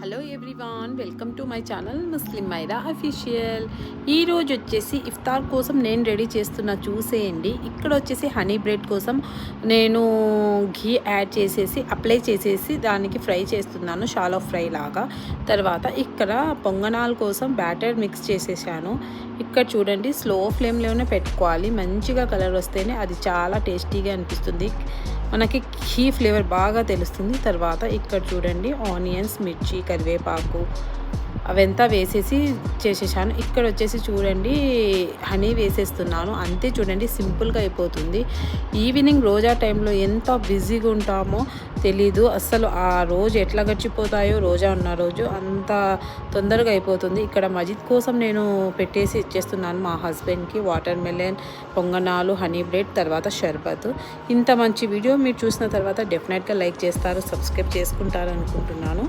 Hello everyone, welcome to my channel Muslim Maira official. ఈరోజు వచ్చేసి ఇఫ్తార్ కోసం నేను రెడీ చేస్తున్న చూసేయండి. ఇక్కడ వచ్చేసి హనీ బ్రెడ్ కోసం నేను ఘీ యాడ్ చేసేసి అప్లై చేసేసి దానికి ఫ్రై చేస్తున్నాను, షాలో ఫ్రై లాగా. తర్వాత ఇక్కడ పొంగనాల కోసం బ్యాటర్ మిక్స్ చేసేసాను. ఇక్కడ చూడండి, స్లో ఫ్లేమ్లోనే పెట్టుకోవాలి, మంచిగా కలర్ వస్తేనే అది చాలా టేస్టీగా అనిపిస్తుంది, మనకి ఘీ ఫ్లేవర్ బాగా తెలుస్తుంది. తర్వాత ఇక్కడ చూడండి, ఆనియన్స్, మిర్చి, కరివేపాకు అవంతా వేసేసి చేసేసాను. ఇక్కడ వచ్చేసి చూడండి, హనీ వేసేస్తున్నాను. అంతే, చూడండి సింపుల్గా అయిపోతుంది. ఈవినింగ్ రోజా టైంలో ఎంత బిజీగా ఉంటామో తెలీదు అస్సలు. ఆ రోజు ఎట్లా గడిచిపోతాయో, రోజా ఉన్న రోజు అంత తొందరగా అయిపోతుంది. ఇక్కడ మజిద్ కోసం నేను పెట్టేసి ఇచ్చేస్తున్నాను మా హస్బెండ్కి. వాటర్ మెలన్, పొంగనాలు, హనీ బ్రెడ్, తర్వాత షర్బత్. ఇంత మంచి వీడియో మీరు చూసిన తర్వాత డెఫినెట్గా లైక్ చేస్తారు, సబ్స్క్రైబ్ చేసుకుంటారు అనుకుంటున్నాను.